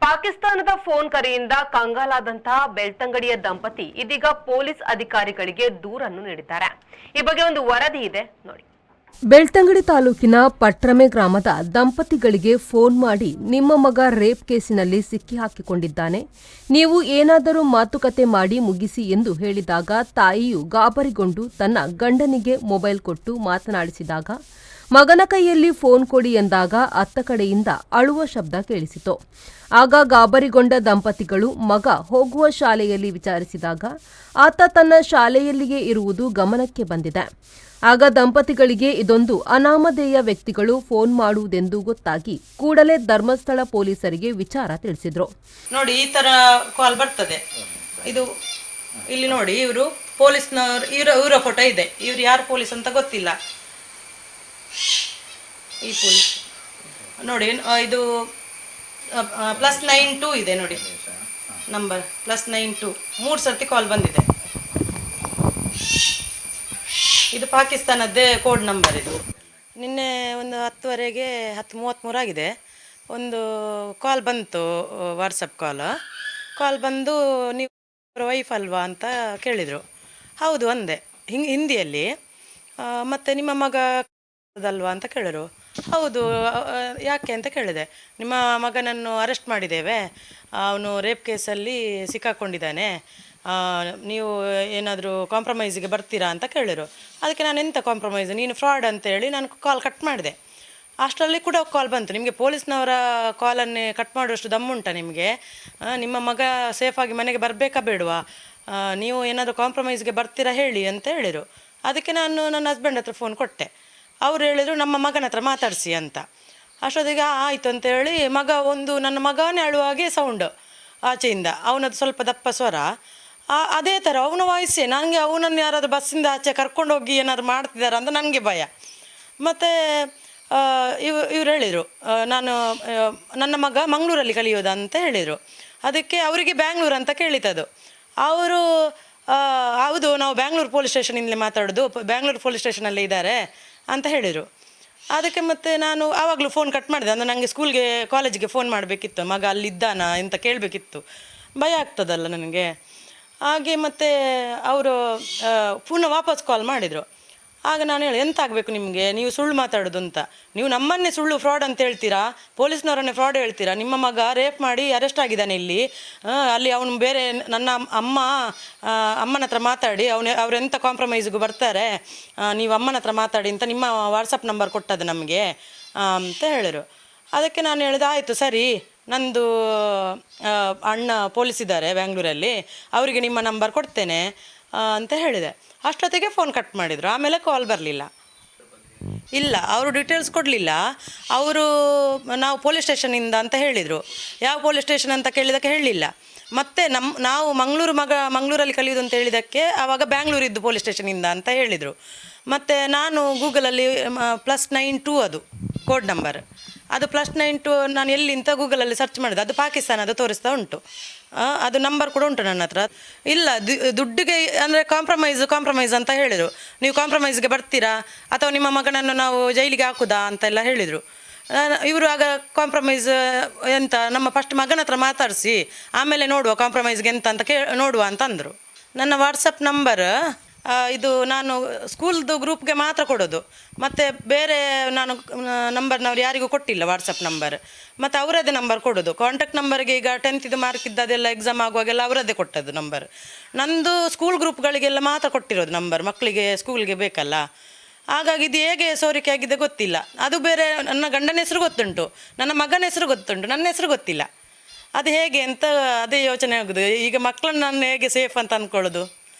ಪಾಕಿಸ್ತಾನದ ಫೋನ್ ಕರೆಯಿಂದ ಕಂಗಾಲಾದಂತಹ ಬೆಳ್ತಂಗಡಿಯ ದಂಪತಿ ಇದೀಗ ಪೊಲೀಸ್ ಅಧಿಕಾರಿಗಳಿಗೆ ದೂರನ್ನು ನೀಡಿದ್ದಾರೆ. ಈ ಬಗ್ಗೆ ಒಂದು ವರದಿ ಇದೆ ನೋಡಿ. ಬೆಳ್ತಂಗಡಿ ತಾಲೂಕಿನ ಪಟ್ರಮೆ ಗ್ರಾಮದ ದಂಪತಿಗಳಿಗೆ ಫೋನ್ ಮಾಡಿ ನಿಮ್ಮ ಮಗ ರೇಪ್ ಕೇಸಿನಲ್ಲಿ ಸಿಕ್ಕಿ ಹಾಕಿಕೊಂಡಿದ್ದಾನೆ, ನೀವು ಏನಾದರೂ ಮಾತುಕತೆ ಮಾಡಿ ಮುಗಿಸಿ ಎಂದು ಹೇಳಿದಾಗ ತಾಯಿಯು ಗಾಬರಿಗೊಂಡು ತನ್ನ ಗಂಡನಿಗೆ ಮೊಬೈಲ್ ಕೊಟ್ಟು ಮಾತನಾಡಿಸಿದಾಗ ಮಗನ ಕೈಯಲ್ಲಿ ಫೋನ್ ಕೊಡಿ ಎಂದಾಗ ಅತ್ತ ಕಡೆಯಿಂದ ಅಳುವ ಶಬ್ದ ಕೇಳಿಸಿತು. ಆಗ ಗಾಬರಿಗೊಂಡ ದಂಪತಿಗಳು ಮಗ ಹೋಗುವ ಶಾಲೆಯಲ್ಲಿ ವಿಚಾರಿಸಿದಾಗ ಆತ ತನ್ನ ಶಾಲೆಯಲ್ಲಿಯೇ ಇರುವುದು ಗಮನಕ್ಕೆ ಬಂದಿದೆ. ಆಗ ದಂಪತಿಗಳಿಗೆ ಇದೊಂದು ಅನಾಮಧೇಯ ವ್ಯಕ್ತಿಗಳು ಫೋನ್ ಮಾಡುವುದೆಂದು ಗೊತ್ತಾಗಿ ಕೂಡಲೇ ಧರ್ಮಸ್ಥಳ ಪೊಲೀಸರಿಗೆ ವಿಚಾರ ತಿಳಿಸಿದ್ರು. ನೋಡಿ, ಈ ತರ ಕಾಲ್ ಬರ್ತದೆ. ಇದು ಇಲ್ಲಿ ನೋಡಿ, ಇವರು ಪೊಲೀಸ್ನವರು, ಇವರ ಫೋಟೋ ಇದೆ. ಇವ್ರು ಯಾರು ಪೊಲೀಸ್ ಅಂತ ಗೊತ್ತಿಲ್ಲ. ಈ ಪೊಲೀಸ್ ನೋಡಿ, ಇದು +92 ಇದೆ ನೋಡಿ, ನಂಬರ್ +92 3 ಸರ್ತಿ ಕಾಲ್ ಬಂದಿದೆ. ಇದು ಪಾಕಿಸ್ತಾನದ್ದೇ ಕೋಡ್ ನಂಬರ್. ಇದು ನಿನ್ನೆ ಒಂದು 10:30ಗೆ 10:33 ಆಗಿದೆ, ಒಂದು ಕಾಲ್ ಬಂತು, ವಾಟ್ಸಪ್ ಕಾಲ್ ಬಂದು ನೀವು ವೈಫ್ ಅಲ್ವಾ ಅಂತ ಕೇಳಿದರು. ಹೌದು ಅಂದೆ ಹಿಂದಿಯಲ್ಲಿ. ಮತ್ತು ನಿಮ್ಮ ಮಗ ಅದಲ್ವಾ ಅಂತ ಕೇಳಿದ್ರು. ಹೌದು, ಯಾಕೆ ಅಂತ ಕೇಳಿದೆ. ನಿಮ್ಮ ಮಗನನ್ನು ಅರೆಸ್ಟ್ ಮಾಡಿದ್ದೇವೆ, ಅವನು ರೇಪ್ ಕೇಸಲ್ಲಿ ಸಿಕ್ಕಾಕೊಂಡಿದ್ದಾನೆ, ನೀವು ಏನಾದರೂ ಕಾಂಪ್ರಮೈಸಿಗೆ ಬರ್ತೀರಾ ಅಂತ ಕೇಳಿದ್ರು. ಅದಕ್ಕೆ ನಾನು ಎಂಥ ಕಾಂಪ್ರಮೈಸ್, ನೀನು ಫ್ರಾಡ್ ಅಂತೇಳಿ ನಾನು ಕಾಲ್ ಕಟ್ ಮಾಡಿದೆ. ಅಷ್ಟರಲ್ಲಿ ಕೂಡ ಕಾಲ್ ಬಂತು, ನಿಮಗೆ ಪೊಲೀಸ್ನವರ ಕಾಲನ್ನೇ ಕಟ್ ಮಾಡುವಷ್ಟು ದಮ್ಮುಂಟ ನಿಮಗೆ, ನಿಮ್ಮ ಮಗ ಸೇಫಾಗಿ ಮನೆಗೆ ಬರಬೇಕಾ ಬೇಡವಾ, ನೀವು ಏನಾದರೂ ಕಾಂಪ್ರಮೈಸ್ಗೆ ಬರ್ತೀರಾ ಹೇಳಿ ಅಂತ ಹೇಳಿದರು. ಅದಕ್ಕೆ ನಾನು ನನ್ನ ಹಸ್ಬೆಂಡ್ ಹತ್ರ ಫೋನ್ ಕೊಟ್ಟೆ. ಅವ್ರು ಹೇಳಿದರು ನಮ್ಮ ಮಗನ ಹತ್ರ ಮಾತಾಡಿಸಿ ಅಂತ. ಅಷ್ಟೊತ್ತಿಗೆ ಆಯಿತು ಅಂತೇಳಿ ನನ್ನ ಮಗನೇ ಅಳುವಾಗೆ ಸೌಂಡು ಆಚೆಯಿಂದ, ಅವನದು ಸ್ವಲ್ಪ ದಪ್ಪ ಸ್ವರ, ಅದೇ ಥರ ಅವನ ವಾಯ್ಸೇ. ನನಗೆ ಅವನನ್ನು ಯಾರಾದರೂ ಬಸ್ಸಿಂದ ಆಚೆ ಕರ್ಕೊಂಡು ಹೋಗಿ ಏನಾದ್ರು ಮಾಡ್ತಿದ್ದಾರೆ ಅಂತ ನನಗೆ ಭಯ. ಮತ್ತು ಇವ್ರು ಹೇಳಿದರು, ನನ್ನ ಮಗ ಮಂಗಳೂರಲ್ಲಿ ಕಲಿಯೋದಂತ ಹೇಳಿದರು. ಅದಕ್ಕೆ ಅವರಿಗೆ ಬ್ಯಾಂಗ್ಳೂರು ಅಂತ ಕೇಳಿತದು. ಅವರು ಹೌದು, ನಾವು ಬ್ಯಾಂಗ್ಳೂರು ಪೊಲೀಸ್ ಸ್ಟೇಷನಿಂದಲೇ ಮಾತಾಡೋದು, ಬ್ಯಾಂಗ್ಳೂರು ಪೊಲೀಸ್ ಸ್ಟೇಷನಲ್ಲೇ ಇದ್ದಾರೆ ಅಂತ ಹೇಳಿದರು. ಅದಕ್ಕೆ ಮತ್ತೆ ನಾನು ಆವಾಗಲೂ ಫೋನ್ ಕಟ್ ಮಾಡಿದೆ. ಅಂದರೆ ನನಗೆ ಕಾಲೇಜಿಗೆ ಫೋನ್ ಮಾಡಬೇಕಿತ್ತು, ಮಗ ಅಲ್ಲಿದ್ದಾನ ಅಂತ ಕೇಳಬೇಕಿತ್ತು, ಭಯ ಆಗ್ತದಲ್ಲ ನನಗೆ. ಹಾಗೆ ಮತ್ತು ಅವರು ಪುನಃ ವಾಪಸ್ ಕಾಲ್ ಮಾಡಿದರು. ಆಗ ನಾನು ಹೇಳಿ, ಎಂತ ಆಗಬೇಕು ನಿಮಗೆ, ನೀವು ಸುಳ್ಳು ಮಾತಾಡೋದು ಅಂತ, ನೀವು ನಮ್ಮನ್ನೇ ಸುಳ್ಳು ಫ್ರಾಡ್ ಅಂತ ಹೇಳ್ತೀರಾ, ಪೊಲೀಸ್ನವರನ್ನೇ ಫ್ರಾಡ್ ಹೇಳ್ತೀರಾ, ನಿಮ್ಮ ಮಗ ರೇಪ್ ಮಾಡಿ ಅರೆಸ್ಟ್ ಆಗಿದ್ದಾನೆ ಇಲ್ಲಿ, ಅಲ್ಲಿ ಅವನು ಬೇರೆ ನನ್ನ ಅಮ್ಮನ ಹತ್ರ ಮಾತಾಡಿ ಅವರೆಂಥ ಕಾಂಪ್ರಮೈಸ್ಗೂ ಬರ್ತಾರೆ, ನೀವು ಅಮ್ಮನ ಹತ್ರ ಮಾತಾಡಿ ಅಂತ ನಿಮ್ಮ ವಾಟ್ಸಪ್ ನಂಬರ್ ಕೊಟ್ಟದ್ದು ನಮಗೆ ಅಂತ ಹೇಳಿದರು. ಅದಕ್ಕೆ ನಾನು ಹೇಳಿದೆ, ಆಯಿತು ಸರಿ, ನಂದು ಅಣ್ಣ ಪೊಲೀಸ್ ಇದ್ದಾರೆ ಬ್ಯಾಂಗ್ಳೂರಲ್ಲಿ, ಅವರಿಗೆ ನಿಮ್ಮ ನಂಬರ್ ಕೊಡ್ತೇನೆ ಅಂತ ಹೇಳಿದೆ. ಅಷ್ಟೊತ್ತಿಗೆ ಫೋನ್ ಕಟ್ ಮಾಡಿದರು. ಆಮೇಲೆ ಕಾಲ್ ಬರಲಿಲ್ಲ. ಇಲ್ಲ, ಅವರು ಡೀಟೇಲ್ಸ್ ಕೊಡಲಿಲ್ಲ. ಅವರು ನಾವು ಪೊಲೀಸ್ ಸ್ಟೇಷನಿಂದ ಅಂತ ಹೇಳಿದರು. ಯಾವ ಪೊಲೀಸ್ ಸ್ಟೇಷನ್ ಅಂತ ಕೇಳಿದ್ದಕ್ಕೆ ಹೇಳಲಿಲ್ಲ. ಮತ್ತು ನಾವು ಮಂಗಳೂರಲ್ಲಿ ಕಲಿಯೋದು ಅಂತ ಹೇಳಿದ್ದಕ್ಕೆ ಆವಾಗ ಬ್ಯಾಂಗ್ಳೂರಿದ್ದು ಪೊಲೀಸ್ ಸ್ಟೇಷನಿಂದ ಅಂತ ಹೇಳಿದರು. ಮತ್ತು ನಾನು ಗೂಗಲಲ್ಲಿ +92 ಅದು ಕೋಡ್ ನಂಬರ್, ಅದು +92 ನಾನು ಎಲ್ಲಿ ಅಂತ ಗೂಗಲಲ್ಲಿ ಸರ್ಚ್ ಮಾಡಿದೆ, ಅದು ಪಾಕಿಸ್ತಾನದ ತೋರಿಸ್ತಾ ಉಂಟು. ಅದು ನಂಬರ್ ಕೂಡ ಉಂಟು ನನ್ನ ಹತ್ರ. ಇಲ್ಲ, ದುಡ್ಡಿಗೆ ಅಂದರೆ ಕಾಂಪ್ರಮೈಸ್ ಅಂತ ಹೇಳಿದರು. ನೀವು ಕಾಂಪ್ರಮೈಸ್ಗೆ ಬರ್ತೀರಾ ಅಥವಾ ನಿಮ್ಮ ಮಗನನ್ನು ನಾವು ಜೈಲಿಗೆ ಹಾಕುದಾ ಅಂತೆಲ್ಲ ಹೇಳಿದರು. ಇವರು ಆಗ ಕಾಂಪ್ರಮೈಸ್ ಎಂತ, ನಮ್ಮ ಫಸ್ಟ್ ಮಗನ ಹತ್ರ ಮಾತಾಡಿಸಿ ಆಮೇಲೆ ನೋಡುವ ಕಾಂಪ್ರಮೈಸ್ಗೆ ಎಂತ ಅಂತ ನೋಡುವ ಅಂತ ಅಂದರು. ನನ್ನ ವಾಟ್ಸಪ್ ನಂಬರ್ ಇದು ನಾನು ಸ್ಕೂಲ್ದು ಗ್ರೂಪ್ಗೆ ಮಾತ್ರ ಕೊಡೋದು, ಮತ್ತು ಬೇರೆ ನಾನು ನಂಬರ್ನವ್ರು ಯಾರಿಗೂ ಕೊಟ್ಟಿಲ್ಲ ವಾಟ್ಸಪ್ ನಂಬರ್. ಮತ್ತು ಅವರದ್ದೇ ನಂಬರ್ ಕೊಡೋದು. ಕಾಂಟ್ಯಾಕ್ಟ್ ನಂಬರ್ಗೆ ಈಗ 10th ಮಾರ್ಕ್ ಇದ್ದದೆಲ್ಲ ಎಕ್ಸಾಮ್ ಆಗುವಾಗೆಲ್ಲ ಅವರದ್ದೇ ಕೊಟ್ಟದ್ದು ನಂಬರ್. ನಂದು ಸ್ಕೂಲ್ ಗ್ರೂಪ್ಗಳಿಗೆಲ್ಲ ಮಾತ್ರ ಕೊಟ್ಟಿರೋದು ನಂಬರ್, ಮಕ್ಕಳಿಗೆ ಸ್ಕೂಲ್ಗೆ ಬೇಕಲ್ಲ. ಹಾಗಾಗಿ ಇದು ಹೇಗೆ ಸೋರಿಕೆ ಆಗಿದೆ ಗೊತ್ತಿಲ್ಲ. ಅದು ಬೇರೆ, ನನ್ನ ಗಂಡನ ಹೆಸರು ಗೊತ್ತುಂಟು, ನನ್ನ ಮಗನ ಹೆಸರು ಗೊತ್ತುಂಟು, ನನ್ನ ಹೆಸರು ಗೊತ್ತಿಲ್ಲ. ಅದು ಹೇಗೆ ಅಂತ ಅದೇ ಯೋಚನೆ ಆಗೋದು. ಈಗ ಮಕ್ಕಳನ್ನ ನಾನು ಹೇಗೆ ಸೇಫ್ ಅಂತ ಅಂದ್ಕೊಳ್ಳೋದು.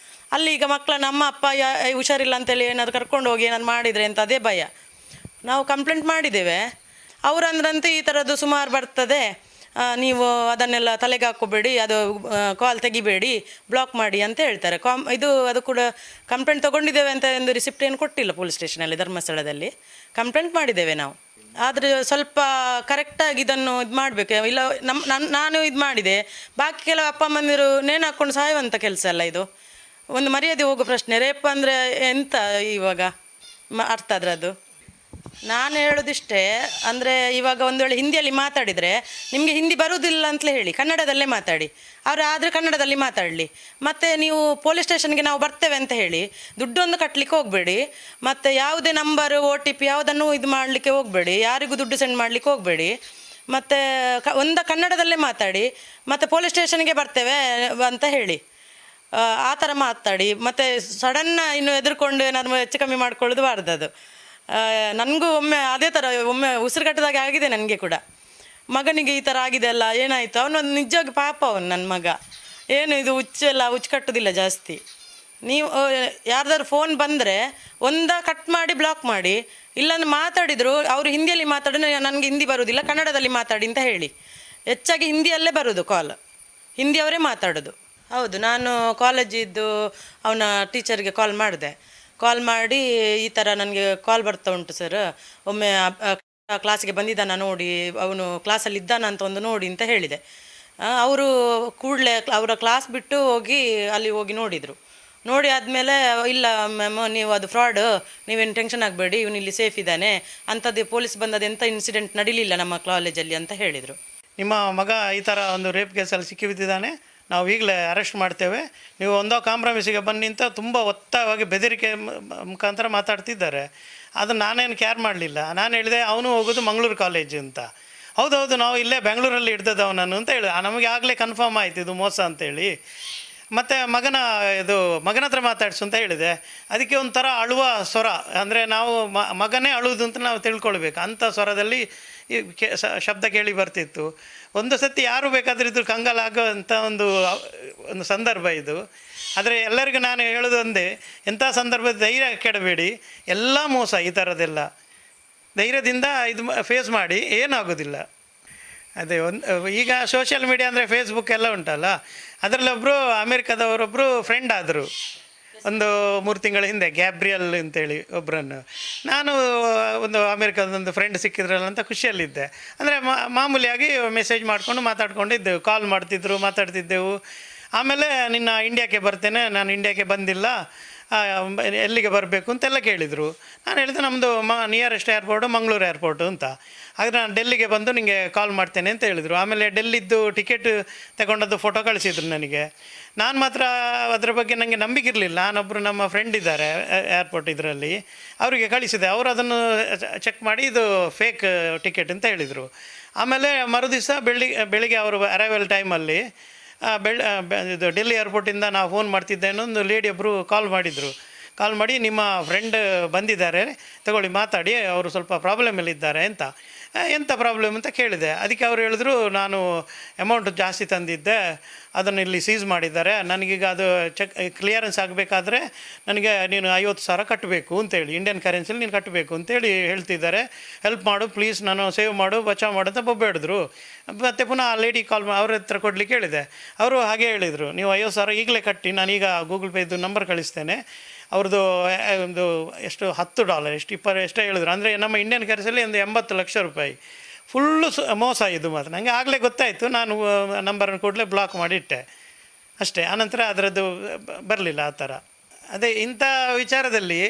ಅಲ್ಲಿ ಈಗ ಮಕ್ಕಳನ್ನ ಅಮ್ಮ ಅಪ್ಪ ಹುಷಾರಿಲ್ಲ ಅಂತೇಳಿ ಏನಾದ್ರು ಕರ್ಕೊಂಡು ಹೋಗಿ ಏನಾದ್ರು ಮಾಡಿದರೆ ಅಂತ ಅದೇ ಭಯ. ನಾವು ಕಂಪ್ಲೇಂಟ್ ಮಾಡಿದ್ದೇವೆ. ಅವರಂದ್ರಂತೂ ಈ ಥರದ್ದು ಸುಮಾರು ಬರ್ತದೆ, ನೀವು ಅದನ್ನೆಲ್ಲ ತಲೆಗೆ ಹಾಕ್ಕೋಬೇಡಿ, ಅದು ಕಾಲ್ ತೆಗಿಬೇಡಿ, ಬ್ಲಾಕ್ ಮಾಡಿ ಅಂತ ಹೇಳ್ತಾರೆ. ಅದು ಕೂಡ ಕಂಪ್ಲೇಂಟ್ ತೊಗೊಂಡಿದ್ದೇವೆ ಅಂತ ಒಂದು ರಿಸಿಪ್ಟ್ ಏನು ಕೊಟ್ಟಿಲ್ಲ ಪೊಲೀಸ್ ಸ್ಟೇಷನಲ್ಲಿ, ಧರ್ಮಸ್ಥಳದಲ್ಲಿ ಕಂಪ್ಲೇಂಟ್ ಮಾಡಿದ್ದೇವೆ ನಾವು. ಆದರೆ ಸ್ವಲ್ಪ ಕರೆಕ್ಟಾಗಿ ಇದನ್ನು ಇದು ಮಾಡಬೇಕು. ಇಲ್ಲ ನಾನು ಇದು ಮಾಡಿದೆ, ಬಾಕಿ ಕೆಲವು ಅಪ್ಪ ಅಮ್ಮಂದಿರು ನೇಣು ಹಾಕ್ಕೊಂಡು ಸಾಯುವಂಥ ಕೆಲಸ ಅಲ್ಲ ಇದು. ಒಂದು ಮರ್ಯಾದೆ ಹೋಗೋ ಪ್ರಶ್ನೆ. ರೇಪ್ ಅಂದರೆ ಎಂತ ಇವಾಗ ಅರ್ಥ ಅದರದ್ದು? ನಾನು ಹೇಳೋದಿಷ್ಟೇ, ಅಂದರೆ ಇವಾಗ ಒಂದು ವೇಳೆ ಹಿಂದಿಯಲ್ಲಿ ಮಾತಾಡಿದರೆ ನಿಮಗೆ ಹಿಂದಿ ಬರುವುದಿಲ್ಲ ಅಂತಲೇ ಹೇಳಿ, ಕನ್ನಡದಲ್ಲೇ ಮಾತಾಡಿ. ಅವರು ಆದರೆ ಕನ್ನಡದಲ್ಲಿ ಮಾತಾಡಲಿ. ಮತ್ತು ನೀವು ಪೊಲೀಸ್ ಸ್ಟೇಷನ್ಗೆ ನಾವು ಬರ್ತೇವೆ ಅಂತ ಹೇಳಿ ದುಡ್ಡೊಂದು ಕಟ್ಟಲಿಕ್ಕೆ ಹೋಗಬೇಡಿ. ಮತ್ತು ಯಾವುದೇ ನಂಬರು OTP ಯಾವುದನ್ನು ಇದು ಮಾಡಲಿಕ್ಕೆ ಹೋಗಬೇಡಿ, ಯಾರಿಗೂ ದುಡ್ಡು ಸೆಂಡ್ ಮಾಡಲಿಕ್ಕೆ ಹೋಗಬೇಡಿ. ಮತ್ತು ಕನ್ನಡದಲ್ಲೇ ಮಾತಾಡಿ. ಮತ್ತು ಪೊಲೀಸ್ ಸ್ಟೇಷನ್ಗೆ ಬರ್ತೇವೆ ಅಂತ ಹೇಳಿ, ಆ ಥರ ಮಾತಾಡಿ. ಮತ್ತು ಸಡನ್ನ ಇನ್ನು ಎದುರ್ಕೊಂಡು ಏನಾದ್ರು ಹೆಚ್ಚು ಕಮ್ಮಿ ಮಾಡ್ಕೊಳ್ಳೋದು ಬಾರ್ದು. ನನಗೂ ಒಮ್ಮೆ ಅದೇ ಥರ ಒಮ್ಮೆ ಉಸಿರುಗಟ್ಟದಾಗೆ ಆಗಿದೆ. ನನಗೆ ಕೂಡ ಮಗನಿಗೆ ಈ ಥರ ಆಗಿದೆ ಅಲ್ಲ, ಏನಾಯಿತು, ಅವನೊಂದು ನಿಜವಾಗಿ ಪಾಪ ಅವನು ನನ್ನ ಮಗ. ಏನು ಇದು ಹುಚ್ಚು ಕಟ್ಟೋದಿಲ್ಲ ಜಾಸ್ತಿ. ನೀವು ಯಾರ್ದಾದ್ರು ಫೋನ್ ಬಂದರೆ ಕಟ್ ಮಾಡಿ ಬ್ಲಾಕ್ ಮಾಡಿ, ಇಲ್ಲಾಂದ್ರೆ ಮಾತಾಡಿದರು ಅವರು ಹಿಂದಿಯಲ್ಲಿ ಮಾತಾಡಿದ್ರೆ ನನಗೆ ಹಿಂದಿ ಬರೋದಿಲ್ಲ ಕನ್ನಡದಲ್ಲಿ ಮಾತಾಡಿ ಅಂತ ಹೇಳಿ. ಹೆಚ್ಚಾಗಿ ಹಿಂದಿಯಲ್ಲೇ ಬರೋದು ಕಾಲ್, ಹಿಂದಿಯವರೇ ಮಾತಾಡೋದು. ಹೌದು, ನಾನು ಕಾಲೇಜಿದ್ದು ಅವನ ಟೀಚರ್ಗೆ ಕಾಲ್ ಮಾಡಿದೆ. ಕಾಲ್ ಮಾಡಿ ಈ ಥರ ನನಗೆ ಕಾಲ್ ಬರ್ತಾ ಉಂಟು ಸರ್, ಒಮ್ಮೆ ಕ್ಲಾಸಿಗೆ ಬಂದಿದ್ದಾನ ನೋಡಿ, ಅವನು ಕ್ಲಾಸಲ್ಲಿ ಇದ್ದಾನ ಅಂತ ಒಂದು ನೋಡಿ ಅಂತ ಹೇಳಿದೆ. ಅವರು ಕೂಡಲೇ ಅವರ ಕ್ಲಾಸ್ ಬಿಟ್ಟು ಅಲ್ಲಿ ಹೋಗಿ ನೋಡಿದರು. ನೋಡಿ ಆದಮೇಲೆ ಇಲ್ಲ ಮ್ಯಾಮ್, ನೀವು ಅದು ಫ್ರಾಡ್, ನೀವೇನು ಟೆನ್ಷನ್ ಆಗಬೇಡಿ, ಇವನು ಇಲ್ಲಿ ಸೇಫ್ ಇದ್ದಾನೆ, ಅಂಥದ್ದು ಪೊಲೀಸ್ ಬಂದದ್ದು ಎಂಥ ಇನ್ಸಿಡೆಂಟ್ ನಡೀಲಿಲ್ಲ ನಮ್ಮ ಕಾಲೇಜಲ್ಲಿ ಅಂತ ಹೇಳಿದರು. ನಿಮ್ಮ ಮಗ ಈ ಥರ ಒಂದು ರೇಪ್ ಕೇಸಲ್ಲಿ ಸಿಕ್ಕಿಬಿದ್ದಿದ್ದಾನೆ, ನಾವು ಈಗಲೇ ಅರೆಸ್ಟ್ ಮಾಡ್ತೇವೆ, ನೀವು ಒಂದೋ ಕಾಂಪ್ರಮೈಸಿಗೆ ಬನ್ನಿ ಅಂತ ತುಂಬ ಒತ್ತವಾಗಿ ಬೆದರಿಕೆ ಮುಖಾಂತರ ಮಾತಾಡ್ತಿದ್ದಾರೆ. ಅದು ನಾನೇನು ಕೇರ್ ಮಾಡಲಿಲ್ಲ. ನಾನು ಹೇಳಿದೆ ಅವನು ಹೋಗೋದು ಮಂಗಳೂರು ಕಾಲೇಜು ಅಂತ. ಹೌದೌದು, ನಾವು ಇಲ್ಲೇ ಬೆಂಗಳೂರಲ್ಲಿ ಹಿಡ್ದದ್ದು ಅವನನ್ನು ಅಂತ ಹೇಳಿದೆ. ನಮಗೆ ಆಗಲೇ ಕನ್ಫರ್ಮ್ ಆಯಿತು ಇದು ಮೋಸ ಅಂತೇಳಿ. ಮತ್ತು ಮಗನ ಹತ್ರ ಮಾತಾಡಿಸು ಅಂತ ಹೇಳಿದೆ. ಅದಕ್ಕೆ ಒಂಥರ ಅಳುವ ಸ್ವರ, ಅಂದರೆ ನಾವು ಮಗನೇ ಅಳುವುದು ಅಂತ ನಾವು ತಿಳ್ಕೊಳ್ಬೇಕು. ಅಂಥ ಸ್ವರದಲ್ಲಿ ಈ ಶಬ್ದ ಕೇಳಿ ಬರ್ತಿತ್ತು. ಒಂದು ಸತಿ ಯಾರು ಬೇಕಾದರೂ ಇದ್ರು ಕಂಗಾಲಾಗೋಂಥ ಒಂದು ಸಂದರ್ಭ ಇದು. ಆದರೆ ಎಲ್ಲರಿಗೂ ನಾನು ಹೇಳೋದು ಒಂದೇ, ಎಂಥ ಸಂದರ್ಭದ ಧೈರ್ಯ ಕೆಡಬೇಡಿ, ಎಲ್ಲ ಮೋಸ ಈ ಥರದ್ದೆಲ್ಲ. ಧೈರ್ಯದಿಂದ ಇದು ಫೇಸ್ ಮಾಡಿ, ಏನಾಗೋದಿಲ್ಲ. ಅದೇ ಈಗ ಸೋಷಿಯಲ್ ಮೀಡಿಯಾ ಅಂದರೆ ಫೇಸ್ಬುಕ್ ಎಲ್ಲ ಉಂಟಲ್ಲ, ಅದರಲ್ಲೊಬ್ಬರು ಅಮೇರಿಕಾದವರೊಬ್ಬರು ಫ್ರೆಂಡ್ ಆದರು ಒಂದು 3 ತಿಂಗಳ ಹಿಂದೆ, ಗ್ಯಾಬ್ರಿಯಲ್ ಅಂತೇಳಿ ಒಬ್ಬರನ್ನು. ನಾನು ಒಂದು ಅಮೇರಿಕಾದೊಂದು ಫ್ರೆಂಡ್ ಸಿಕ್ಕಿದ್ರಲ್ಲ ಅಂತ ಖುಷಿಯಲ್ಲಿದ್ದೆ. ಅಂದರೆ ಮಾಮೂಲಿಯಾಗಿ ಮೆಸೇಜ್ ಮಾಡಿಕೊಂಡು ಮಾತಾಡ್ಕೊಂಡಿದ್ದೆವು, ಕಾಲ್ ಮಾತಾಡ್ತಿದ್ದೆವು. ಆಮೇಲೆ ನಿನ್ನ ಇಂಡಿಯಾಕ್ಕೆ ಬರ್ತೇನೆ, ನಾನು ಇಂಡಿಯಾಕ್ಕೆ ಬಂದಿಲ್ಲ, ಎಲ್ಲಿಗೆ ಬರಬೇಕು ಅಂತೆಲ್ಲ ಕೇಳಿದರು. ನಾನು ಹೇಳಿದೆ ನಮ್ಮದು ನಿಯರೆಸ್ಟ್ ಏರ್ಪೋರ್ಟು ಮಂಗಳೂರು ಏರ್ಪೋರ್ಟು ಅಂತ. ಆದರೆ ನಾನು ಡೆಲ್ಲಿಗೆ ಬಂದು ನಿಮಗೆ ಕಾಲ್ ಮಾಡ್ತೇನೆ ಅಂತ ಹೇಳಿದರು. ಆಮೇಲೆ ಡೆಲ್ಲಿದ್ದು ಟಿಕೆಟ್ ತಗೊಂಡದ್ದು ಫೋಟೋ ಕಳಿಸಿದ್ರು ನನಗೆ. ನಾನು ಮಾತ್ರ ಅದರ ಬಗ್ಗೆ ನನಗೆ ನಂಬಿಕೆ ಇರಲಿಲ್ಲ. ನಾನೊಬ್ಬರು ನಮ್ಮ ಫ್ರೆಂಡ್ ಇದ್ದಾರೆ ಏರ್ಪೋರ್ಟ್ ಇದರಲ್ಲಿ, ಅವರಿಗೆ ಕಳಿಸಿದೆ. ಅವರು ಅದನ್ನು ಚೆಕ್ ಮಾಡಿ ಇದು ಫೇಕ್ ಟಿಕೆಟ್ ಅಂತ ಹೇಳಿದರು. ಆಮೇಲೆ ಮರುದಿವಸ ಬೆಳಿಗ್ಗೆ ಅವರು ಅರೈವಲ್ ಟೈಮಲ್ಲಿ ಇದು ಡೆಲ್ಲಿ ಏರ್ಪೋರ್ಟಿಂದ ನಾವು ಫೋನ್ ಮಾಡ್ತಿದ್ದೇನೆ, ಒಂದು ಲೇಡಿ ಒಬ್ಬರು ಕಾಲ್ ಮಾಡಿ ನಿಮ್ಮ ಫ್ರೆಂಡ್ ಬಂದಿದ್ದಾರೆ, ತಗೊಳ್ಳಿ ಮಾತಾಡಿ, ಅವರು ಸ್ವಲ್ಪ ಪ್ರಾಬ್ಲಮಲ್ಲಿದ್ದಾರೆ ಅಂತ. ಎಂಥ ಪ್ರಾಬ್ಲಮ್ ಅಂತ ಕೇಳಿದೆ. ಅದಕ್ಕೆ ಅವರು ಹೇಳಿದ್ರು, ನಾನು ಅಮೌಂಟ್ ಜಾಸ್ತಿ ತಂದಿದ್ದೆ, ಅದನ್ನು ಇಲ್ಲಿ ಸೀಸ್ ಮಾಡಿದ್ದಾರೆ, ನನಗೀಗ ಅದು ಕ್ಲಿಯರೆನ್ಸ್ ಆಗಬೇಕಾದ್ರೆ ನನಗೆ ನೀನು 50,000 ಕಟ್ಟಬೇಕು ಅಂತೇಳಿ, ಇಂಡಿಯನ್ ಕರೆನ್ಸಿಲಿ ನೀನು ಕಟ್ಟಬೇಕು ಅಂತೇಳಿ ಹೇಳ್ತಿದ್ದಾರೆ, ಹೆಲ್ಪ್ ಮಾಡು ಪ್ಲೀಸ್, ನಾನು ಸೇವ್ ಮಾಡು, ಬಚಾವ್ ಮಾಡು ಅಂತ ಬೊಬ್ಬೆಡಿದ್ರು. ಮತ್ತು ಪುನಃ ಆ ಲೇಡಿ ಕಾಲ್ ಅವ್ರ ಹತ್ರ ಕೊಡಲಿಕ್ಕೆ ಹೇಳಿದೆ. ಅವರು ಹಾಗೆ ಹೇಳಿದರು, ನೀವು 50,000 ಈಗಲೇ ಕಟ್ಟಿ, ನಾನೀಗ ಗೂಗಲ್ ಪೇದು ನಂಬರ್ ಕಳಿಸ್ತೇನೆ. ಅವ್ರದ್ದು ಒಂದು ಎಷ್ಟು $10 ಎಷ್ಟೇ ಹೇಳಿದ್ರು. ಅಂದರೆ ನಮ್ಮ ಇಂಡಿಯನ್ ಕರೆನ್ಸಿಯಲ್ಲಿ ಒಂದು 80 ಲಕ್ಷ ರೂಪಾಯಿ. ಫುಲ್ಲು ಮೋಸ ಇದು ಮಾತ್ರ. ನನಗೆ ಆಗಲೇ ಗೊತ್ತಾಯಿತು. ನಾನು ನಂಬರನ್ನು ಕೂಡಲೇ ಬ್ಲಾಕ್ ಮಾಡಿಟ್ಟೆ ಅಷ್ಟೇ. ಆನಂತರ ಅದರದ್ದು ಬರಲಿಲ್ಲ ಆ ಥರ. ಅದೇ ಇಂಥ ವಿಚಾರದಲ್ಲಿ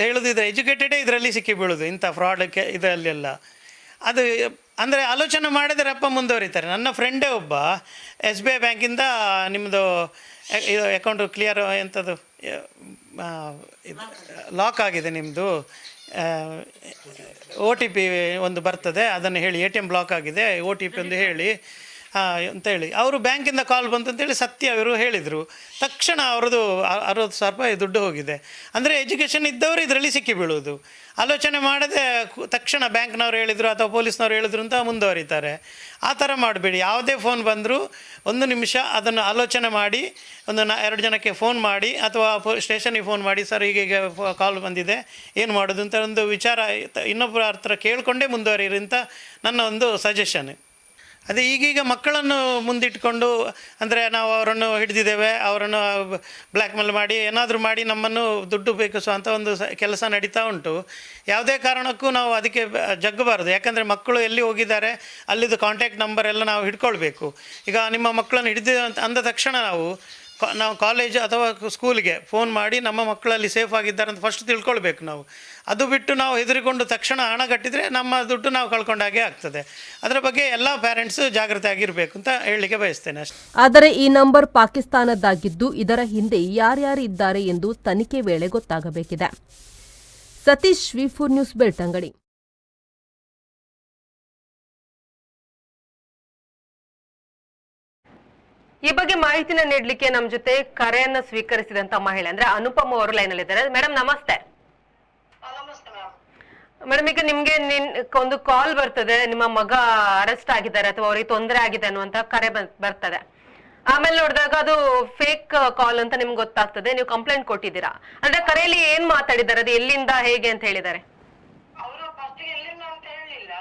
ಹೇಳೋದಿದ್ರೆ ಎಜುಕೇಟೆಡೇ ಇದರಲ್ಲಿ ಸಿಕ್ಕಿ ಬೀಳೋದು, ಇಂಥ ಫ್ರಾಡಕ್ಕೆ ಇದರಲ್ಲೆಲ್ಲ. ಅದು ಅಂದರೆ ಆಲೋಚನೆ ಮಾಡಿದರೆ ಅಪ್ಪ ಮುಂದುವರಿತಾರೆ. ನನ್ನ ಫ್ರೆಂಡೇ ಒಬ್ಬ SBI ಬ್ಯಾಂಕಿಂದ ನಿಮ್ಮದು ಇದು ಅಕೌಂಟು ಕ್ಲಿಯರ್ ಎಂಥದ್ದು ಲಾಕ್ ಆಗಿದೆ, ನಿಮ್ಮದು OTP ಒಂದು ಬರ್ತದೆ, ಅದನ್ನು ಹೇಳಿ ATM ಬ್ಲಾಕ್ ಆಗಿದೆ, OTP ಒಂದು ಹೇಳಿ ಅಂತೇಳಿ ಅವರು ಬ್ಯಾಂಕಿಂದ ಕಾಲ್ ಬಂತು ಅಂತೇಳಿ ಸತ್ಯ ಅವರು ಹೇಳಿದರು. ತಕ್ಷಣ ಅವ್ರದ್ದು 60,000 ರೂಪಾಯಿ ದುಡ್ಡು ಹೋಗಿದೆ. ಅಂದರೆ ಎಜುಕೇಷನ್ ಇದ್ದವರು ಇದರಲ್ಲಿ ಸಿಕ್ಕಿ ಬೀಳೋದು. ಆಲೋಚನೆ ಮಾಡದೆ ತಕ್ಷಣ ಬ್ಯಾಂಕ್ನವ್ರು ಹೇಳಿದರು ಅಥವಾ ಪೊಲೀಸ್ನವ್ರು ಹೇಳಿದ್ರು ಅಂತ ಮುಂದುವರಿತಾರೆ. ಆ ಥರ ಮಾಡಬೇಡಿ. ಯಾವುದೇ ಫೋನ್ ಬಂದರೂ 1 ನಿಮಿಷ ಅದನ್ನು ಆಲೋಚನೆ ಮಾಡಿ, 2 ಜನಕ್ಕೆ ಫೋನ್ ಮಾಡಿ ಅಥವಾ ಸ್ಟೇಷನಿಗೆ ಫೋನ್ ಮಾಡಿ, ಸರ್ ಹೀಗೆ ಕಾಲ್ ಬಂದಿದೆ, ಏನು ಮಾಡೋದು ಅಂತ ಒಂದು ವಿಚಾರ ಇನ್ನೊಬ್ಬರ ಹತ್ರ ಕೇಳಿಕೊಂಡೇ ಮುಂದುವರಿಯಿರಿ ಅಂತ ನನ್ನ ಒಂದು ಸಜೆಷನ್. ಅದೇ ಈಗೀಗ ಮಕ್ಕಳನ್ನು ಮುಂದಿಟ್ಕೊಂಡು, ಅಂದರೆ ನಾವು ಅವರನ್ನು ಹಿಡಿದಿದ್ದೇವೆ, ಅವರನ್ನು ಬ್ಲ್ಯಾಕ್ ಮೇಲ್ ಮಾಡಿ ಏನಾದರೂ ಮಾಡಿ ನಮ್ಮನ್ನು ದುಡ್ಡು ಬೇಕಿಸುವಂಥ ಒಂದು ಕೆಲಸ ನಡೀತಾ ಉಂಟು. ಯಾವುದೇ ಕಾರಣಕ್ಕೂ ನಾವು ಅದಕ್ಕೆ ಜಗ್ಗಬಾರದು. ಯಾಕಂದರೆ ಮಕ್ಕಳು ಎಲ್ಲಿ ಹೋಗಿದ್ದಾರೆ ಅಲ್ಲಿದ್ದು ಕಾಂಟ್ಯಾಕ್ಟ್ ನಂಬರ್ ಎಲ್ಲ ನಾವು ಹಿಡ್ಕೊಳ್ಬೇಕು. ಈಗ ನಿಮ್ಮ ಮಕ್ಕಳನ್ನು ಹಿಡಿದಿದೆ ಅಂತ ಅಂದ ತಕ್ಷಣ ನಾವು ನಾವು ಕಾಲೇಜ್ ಅಥವಾ ಸ್ಕೂಲಿಗೆ ಫೋನ್ ಮಾಡಿ ನಮ್ಮ ಮಕ್ಕಳಲ್ಲಿ ಸೇಫ್ ಆಗಿದ್ದಾರೆ ಅಂತ ಫಸ್ಟ್ ತಿಳ್ಕೊಳ್ಬೇಕು ನಾವು. ಅದು ಬಿಟ್ಟು ನಾವು ಹೆದರಿಕೊಂಡು ತಕ್ಷಣ ಹಣ ಕಟ್ಟಿದರೆ ನಮ್ಮ ದುಡ್ಡು ನಾವು ಕಳ್ಕೊಂಡಾಗೆ ಆಗ್ತದೆ. ಅದರ ಬಗ್ಗೆ ಎಲ್ಲ ಪ್ಯಾರೆಂಟ್ಸ್ ಜಾಗ್ರತೆ ಆಗಿರಬೇಕು ಅಂತ ಹೇಳಲಿಕ್ಕೆ ಬಯಸ್ತೇನೆ ಅಷ್ಟೇ. ಆದರೆ ಈ ನಂಬರ್ ಪಾಕಿಸ್ತಾನದ್ದಾಗಿದ್ದು ಇದರ ಹಿಂದೆ ಯಾರ್ಯಾರು ಇದ್ದಾರೆ ಎಂದು ತನಿಖೆ ವೇಳೆ ಗೊತ್ತಾಗಬೇಕಿದೆ. ಸತೀಶ್, ವಿ4 ನ್ಯೂಸ್, ಬೆಳ್ತಂಗಡಿ. ಈ ಬಗ್ಗೆ ಮಾಹಿತಿನ ನೀಡಲಿಕ್ಕೆ ನಮ್ಮ ಜೊತೆ ಕರೆಯನ್ನ ಸ್ವೀಕರಿಸಿದಂತ ಮಹಿಳೆ ಅಂದ್ರೆ ಅನುಪಮ ಅವರು ಲೈನ್ ಅಲ್ಲಿ ಇದ್ದಾರೆ. ಮೇಡಮ್ ನಮಸ್ತೆ. ಮೇಡಮ್, ಈಗ ನಿಮ್ಗೆ ಒಂದು ಕಾಲ್ ಬರ್ತದೆ, ನಿಮ್ಮ ಮಗ ಅರೆಸ್ಟ್ ಆಗಿದ್ದಾರೆ ಅಥವಾ ಅವರಿಗೆ ತೊಂದರೆ ಆಗಿದೆ ಅನ್ನುವಂತ ಕರೆ ಬರ್ತದೆ. ಆಮೇಲೆ ನೋಡಿದಾಗ ಅದು ಫೇಕ್ ಕಾಲ್ ಅಂತ ನಿಮ್ಗೆ ಗೊತ್ತಾಗ್ತದೆ, ನೀವು ಕಂಪ್ಲೇಂಟ್ ಕೊಟ್ಟಿದ್ದೀರಾ. ಅಂದ್ರೆ ಕರೆಯಲ್ಲಿ ಏನ್ ಮಾತಾಡಿದ್ದಾರೆ, ಅದು ಎಲ್ಲಿಂದ ಹೇಗೆ ಅಂತ ಹೇಳಿದ್ದಾರೆ? ಅವರು ಫಸ್ಟ್ ಎಲ್ಲಿಂದ ಅಂತ ಹೇಳಿಲ್ಲ,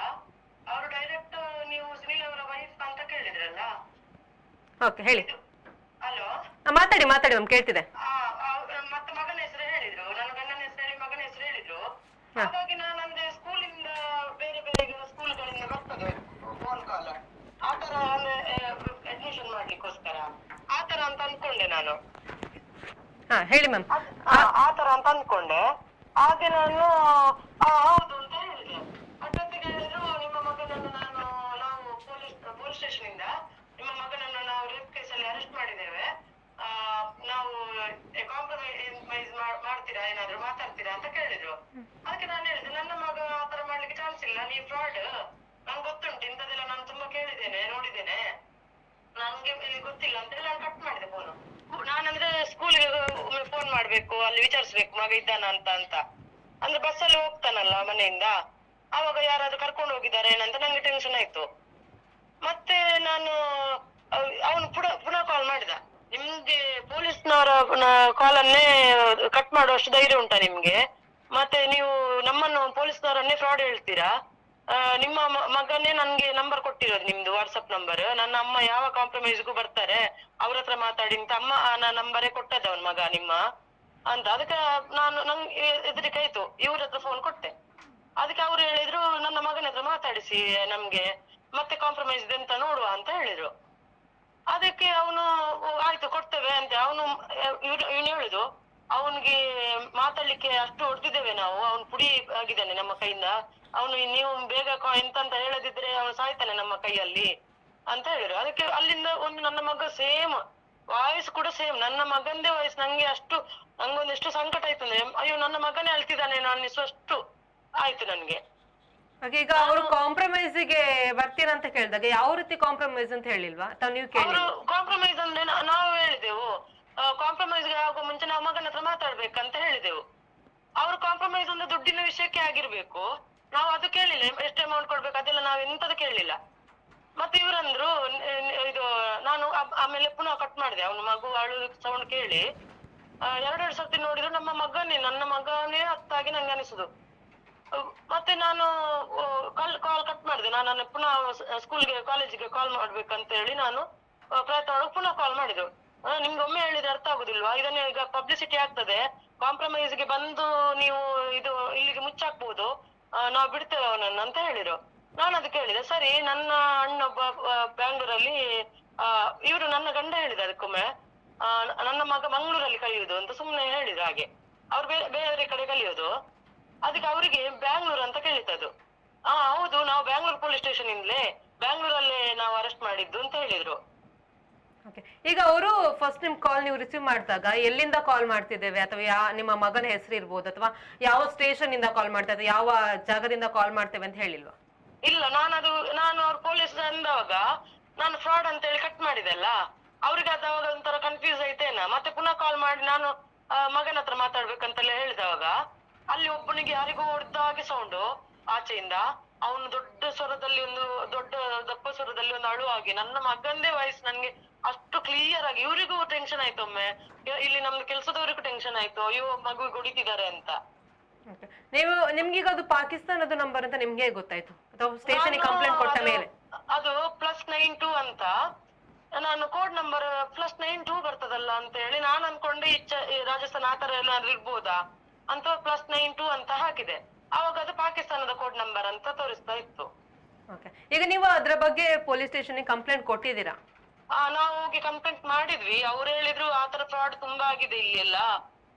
ಅವರು ಡೈರೆಕ್ಟ್ ನೀವು ಸುನಿಲ್ ಅವರ ವೈಫ್ ಅಂತ ಕೇಳಿದ್ರಲ್ಲ. ಓಕೆ, ಹೇಳಿ. ಹಲೋ, ಮಾತಾಡಿ ಮ್ಯಾಮ್, ಕೇಳ್ತಿದೆ. ಮತ್ತೆ ಮಗನ ಹೆಸರು ಹೇಳಿದ್ರು, ನನ್ನ ಗಂಡನ ಹೆಸರು ಹೇಳಿ ಮಗನ ಹೆಸರು ಹೇಳಿದ್ರು. ಹಾಗಾಗಿ ನಾನು ಅಂದ್ರೆ ಸ್ಕೂಲಿಂದ ಬೇರೆ ಬೇರೆ ಸ್ಕೂಲ್ಗಳಿಂದ ಬರ್ತದೆ ಫೋನ್ ಕಾಲ್, ಆತರ ಅಡ್ಮಿಷನ್ ಮಾಡ್ಲಿಕ್ಕೋಸ್ಕರ ಆತರ ಅಂತ ಅನ್ಕೊಂಡೆ ನಾನು. ಹೇಳಿ ಮ್ಯಾಮ್. ಆತರ ಅಂತ ಅನ್ಕೊಂಡೆ. ಹಾಗೆ ನಾನು ಹೌದು ಅಂತ ಹೇಳಿದೆ. ಅಷ್ಟೊತ್ತಿಗೆ ಹೇಳಿದ್ರು, ನಿಮ್ಮ ಮಗನನ್ನು ನಾವು ಪೊಲೀಸ್ ಸ್ಟೇಷನ್ ಇಂದ ನಿಮ್ಮ ಮಗನನ್ನು ನಾವು ರೇಪ್ ಕೇಸಲ್ಲಿ ಅರೆಸ್ಟ್ ಮಾಡಿದ್ದೇವೆ, ನಾವು ಕಾಂಪ್ರಮೈಸ್ ಮಾಡ್ತೀರಾ, ಏನಾದ್ರು ಮಾತಾಡ್ತೀರಾ ಅಂತ ಕೇಳಿದ್ರು. ಅದಕ್ಕೆ ನಾನು ಹೇಳಿದೆ, ನನ್ನ ಮಗ ಆತರ ಮಾಡ್ಲಿಕ್ಕೆ ಚಾನ್ಸ್ ಇಲ್ಲ, ನೀವು ಫ್ರಾಡ್, ನಂಗೆ ಗೊತ್ತುಂಟು ಇಂಥದ್ದೆಲ್ಲ ನಾನು ತುಂಬಾ ಕೇಳಿದ್ದೇನೆ, ನೋಡಿದ್ದೇನೆ, ನನ್ಗೆ ಗೊತ್ತಿಲ್ಲ ಅಂತ ಹೇಳಿ ನಾನು ಕಟ್ ಮಾಡಿದೆ ಫೋನು. ನಾನಂದ್ರೆ ಸ್ಕೂಲಿಗೆ ಒಮ್ಮೆ ಫೋನ್ ಮಾಡ್ಬೇಕು, ಅಲ್ಲಿ ವಿಚಾರಿಸ್ಬೇಕು ಮಗ ಇದ್ದಾನ ಅಂತ ಅಂದ್ರೆ ಬಸ್ಸಲ್ಲಿ ಹೋಗ್ತಾನಲ್ಲ ಮನೆಯಿಂದ, ಆವಾಗ ಯಾರಾದ್ರೂ ಕರ್ಕೊಂಡು ಹೋಗಿದ್ದಾರೆ ಏನಂತ ನಂಗೆ ಟೆನ್ಷನ್ ಆಯ್ತು. ಮತ್ತೆ ನಾನು ಅವನು ಪುನಃ ಕಾಲ್ ಮಾಡಿದ, ನಿಮ್ಗೆ ಪೊಲೀಸ್ನವರ ಕಾಲನ್ನೇ ಕಟ್ ಮಾಡುವಷ್ಟು ಧೈರ್ಯ ಉಂಟಾ ನಿಮ್ಗೆ? ಮತ್ತೆ ನೀವು ನಮ್ಮನ್ನು ಪೊಲೀಸ್ನವರನ್ನೇ ಫ್ರಾಡ್ ಹೇಳ್ತೀರಾ? ನಿಮ್ಮ ಮಗನೇ ನನ್ಗೆ ನಂಬರ್ ಕೊಟ್ಟಿರೋದು, ನಿಮ್ದು ವಾಟ್ಸಪ್ ನಂಬರ್. ನನ್ನ ಅಮ್ಮ ಯಾವ ಕಾಂಪ್ರಮೈಸ್ಗೂ ಬರ್ತಾರೆ, ಅವ್ರ ಹತ್ರ ಮಾತಾಡಿ ಅಂತ ಅಮ್ಮ ನಂಬರೇ ಕೊಟ್ಟದ ಅವನ್ ಮಗ ನಿಮ್ಮ ಅಂತ. ಅದಕ್ಕೆ ನಂಗೆ ಹೆದರಿಕೆ ಆಯ್ತು, ಇವ್ರ ಹತ್ರ ಫೋನ್ ಕೊಟ್ಟೆ. ಅದಕ್ಕೆ ಅವ್ರು ಹೇಳಿದ್ರು, ನನ್ನ ಮಗನ ಹತ್ರ ಮಾತಾಡಿಸಿ ನಮ್ಗೆ, ಮತ್ತೆ ಕಾಂಪ್ರಮೈಸ್ ಅಂತ ನೋಡುವ ಅಂತ ಹೇಳಿದ್ರು. ಅದಕ್ಕೆ ಅವನು ಆಯ್ತು ಕೊಡ್ತೇವೆ ಅಂತ ಇವನು ಹೇಳುದು, ಅವನಿಗೆ ಮಾತಾಡ್ಲಿಕ್ಕೆ ಅಷ್ಟು ಹೊಡ್ತಿದ್ದೇವೆ ನಾವು, ಅವನು ಪುಡಿ ಆಗಿದ್ದಾನೆ ನಮ್ಮ ಕೈಯಿಂದ, ಅವನು ನೀವು ಬೇಗ ಎಂತಂತ ಹೇಳದಿದ್ರೆ ಅವನು ಸಾಯ್ತಾನೆ ನಮ್ಮ ಕೈಯಲ್ಲಿ ಅಂತ ಹೇಳಿದ್ರು. ಅದಕ್ಕೆ ಅಲ್ಲಿಂದ ಒಂದು ನನ್ನ ಮಗ ಸೇಮ್ ವಾಯ್ಸ್ ಕೂಡ ಸೇಮ್, ನನ್ನ ಮಗಂದೇ ವಾಯ್ಸ್. ನಂಗೊಂದೆಷ್ಟು ಸಂಕಟ ಆಯ್ತು ಅಂದ್ರೆ, ಅಯ್ಯೋ ನನ್ನ ಮಗನೇ ಅಳ್ತಿದ್ದಾನೆ ನಾನು ಅಷ್ಟು ಆಯ್ತು ನನ್ಗೆ. ಈಗ ಅವರು ಕಾಂಪ್ರಮೈಸ್ಗೆ ಬರ್ತೀರಾ ಅಂತ ಕೇಳಿದಾಗ ಯಾವ ರೀತಿ ಕಾಂಪ್ರಮೈಸ್ ಅಂತ ಹೇಳಿಲ್ವಾ ಅಥವಾ ನೀವು ಕೇಳಿದ್ರು? ಕಾಂಪ್ರಮೈಸ್ ಅಂದ್ರೆ ನಾವು ಹೇಳಿದೆವು, ಕಾಂಪ್ರಮೈಸ್ಗೆ ಆಗೋ ಮುಂಚೆ ನಾವು ಮಗನ ಹತ್ರ ಮಾತಾಡ್ಬೇಕಂತ ಹೇಳಿದೆವು. ಅವ್ರು ಕಾಂಪ್ರಮೈಸ್ ಅಂದ್ರೆ ದುಡ್ಡಿನ ವಿಷಯಕ್ಕೆ ಆಗಿರ್ಬೇಕು, ನಾವು ಅದು ಕೇಳಿಲ್ಲ, ಎಷ್ಟು ಅಮೌಂಟ್ ಕೊಡ್ಬೇಕು ಅದೆಲ್ಲ ನಾವು ಎಂತದ್ದು ಕೇಳಿಲ್ಲ. ಮತ್ತೆ ಇವ್ರಂದ್ರು ಇದು, ನಾನು ಆಮೇಲೆ ಪುನಃ ಕಟ್ ಮಾಡಿದೆ. ಅವನ ಮಗು ಅಳು ಸೌಂಡ್ ಕೇಳಿ 2 ಸರ್ತಿ ನೋಡಿದ್ರು ನನ್ನ ಮಗನೇ ಅತ್ತಾಗಿ ನಂಗೆ ಅನಿಸುದು. ಮತ್ತೆ ನಾನು ಕಾಲ್ ಕಟ್ ಮಾಡಿದೆ. ನಾನು ಪುನಃ ಕಾಲೇಜಿಗೆ ಕಾಲ್ ಮಾಡ್ಬೇಕಂತ ಹೇಳಿ ನಾನು ಪ್ರಯತ್ನ ಮಾಡಿ ಪುನಃ ಕಾಲ್ ಮಾಡಿದ್ರು. ನಿಮ್ಗೆ ಒಮ್ಮೆ ಹೇಳಿದ್ರೆ ಅರ್ಥ ಆಗುದಿಲ್ವಾ, ಇದನ್ನ ಈಗ ಪಬ್ಲಿಸಿಟಿ ಆಗ್ತದೆ, ಕಾಂಪ್ರಮೈಸ್ಗೆ ಬಂದು ನೀವು ಇದು ಇಲ್ಲಿಗೆ ಮುಚ್ಚಾಕ್ಬಹುದು, ನಾವು ಬಿಡ್ತೇವೆ ಅವನನ್ನ ಅಂತ ಹೇಳಿದ್ರು. ನಾನು ಅದಕ್ಕೆ ಹೇಳಿದೆ, ಸರಿ. ನನ್ನ ಅಣ್ಣೊಬ್ಬ ಬ್ಯಾಂಗ್ಳೂರಲ್ಲಿ, ಇವರು ನನ್ನ ಗಂಡ ಹೇಳಿದ ಅದಕ್ಕೊಮ್ಮೆ, ನನ್ನ ಮಗ ಮಂಗ್ಳೂರಲ್ಲಿ ಕಲಿಯುವುದು ಅಂತ ಸುಮ್ನೆ ಹೇಳಿದ್ರು. ಹಾಗೆ ಅವ್ರು ಬೇರೆ ಕಡೆ ಕಲಿಯೋದು, ಅದಕ್ಕೆ ಅವರಿಗೆ ಬ್ಯಾಂಗ್ಳೂರ್ ಅಂತ ಕೇಳಿತದು. ಹೌದು, ನಾವು ಬ್ಯಾಂಗ್ಳೂರ್ ಪೊಲೀಸ್ ಸ್ಟೇಷನ್ ಇಂದಲೇ, ಬ್ಯಾಂಗ್ಳೂರಲ್ಲೇ ನಾವು ಅರೆಸ್ಟ್ ಮಾಡಿದ್ದು ಅಂತ ಹೇಳಿದ್ರು. ಈಗ ಅವರು ಫಸ್ಟ್ ನಿಮ್ ಕಾಲ್ ನೀವು ರಿಸೀವ್ ಮಾಡಿದಾಗ ಎಲ್ಲಿಂದ ಕಾಲ್ ಮಾಡ್ತಿದ್ದೇವೆ ಅಥವಾ ನಿಮ್ಮ ಮಗನ ಹೆಸರು ಇರ್ಬೋದು ಅಥವಾ ಯಾವ ಸ್ಟೇಷನ್ ಇಂದ ಕಾಲ್ ಮಾಡ್ತಾ ಇದ್ದೇವೆ, ಯಾವ ಜಾಗದಿಂದ ಕಾಲ್ ಮಾಡ್ತೇವೆ ಅಂತ ಹೇಳಿಲ್ವಾ? ಇಲ್ಲ, ನಾನು ಅವ್ರ ಪೊಲೀಸ್ ಅಂದವಾಗ ನಾನು ಫ್ರಾಡ್ ಅಂತ ಹೇಳಿ ಕಟ್ ಮಾಡಿದೆಲ್ಲ, ಅವ್ರಿಗೆ ಅದಾಗ ಒಂಥರ ಕನ್ಫ್ಯೂಸ್ ಐತೇನ. ಮತ್ತೆ ಪುನಃ ಕಾಲ್ ಮಾಡಿ ನಾನು ಮಗನ ಹತ್ರ ಮಾತಾಡ್ಬೇಕಂತೆಲ್ಲ ಹೇಳಿದವಾಗ ಅಲ್ಲಿ ಒಬ್ಬನಿಗೆ ಯಾರಿಗೂ ಹೊಡೆದಾಗೆ ಸೌಂಡು ಆಚೆಯಿಂದ, ಅವನು ದೊಡ್ಡ ಸ್ವರದಲ್ಲಿ ದೊಡ್ಡ ದಪ್ಪ ಸ್ವರದಲ್ಲಿ ಒಂದು ಅಳುವಾಗಿ, ನನ್ನ ಮಗಂದೇ ವಾಯ್ಸ್ ನನ್ಗೆ ಅಷ್ಟು ಕ್ಲಿಯರ್ ಆಗಿ. ಇವ್ರಿಗೂ ಟೆನ್ಷನ್ ಆಯ್ತು, ಒಮ್ಮೆ ಇಲ್ಲಿ ನಮ್ದು ಕೆಲ್ಸದವ್ರಿಗೂ ಟೆನ್ಷನ್ ಆಯ್ತು, ಅಯ್ಯೋ ಮಗುವಿಗೆ ಹೊಡಿತಿದ್ದಾರೆ ಅಂತ. ನಿಮ್ಗೀಗ ಅದು ಪಾಕಿಸ್ತಾನದ ನಂಬರ್ ಅಂತ ನಿಮ್ಗೆ ಗೊತ್ತಾಯ್ತು ಅಥವಾ ಸ್ಟೇಷನ್ ಕಂಪ್ಲೇಂಟ್ ಕೊಟ್ಟ ಮೇಲೆ? ಅದು +92 ಅಂತ, ನಾನು ಕೋಡ್ ನಂಬರ್ +92 ಬರ್ತದಲ್ಲ ಅಂತ ಹೇಳಿ ನಾನು ಅನ್ಕೊಂಡೆ ರಾಜಸ್ಥಾನ ಆತರ ಏನಾದ್ರು ಇರ್ಬೋದಾ ಅಂತ +92 ಅಂತ ಹಾಕಿದೆ. ಅವಾಗ ಅದು ಪಾಕಿಸ್ತಾನದ ಕೋಡ್ ನಂಬರ್ ಅಂತ ತೋರಿಸ್ತಾ ಇತ್ತು. ಈಗ ನೀವು ಅದ್ರ ಬಗ್ಗೆ ಪೊಲೀಸ್ ಸ್ಟೇಷನ್ ಕಂಪ್ಲೇಂಟ್ ಕೊಟ್ಟಿದ್ದೀರಾ? ನಾವು ಹೋಗಿ ಕಂಪ್ಲೇಂಟ್ ಮಾಡಿದ್ವಿ. ಅವ್ರು ಹೇಳಿದ್ರು ಆತರ ಫ್ರಾಡ್ ತುಂಬಾ ಆಗಿದೆ ಇಲ್ಲಿ ಎಲ್ಲ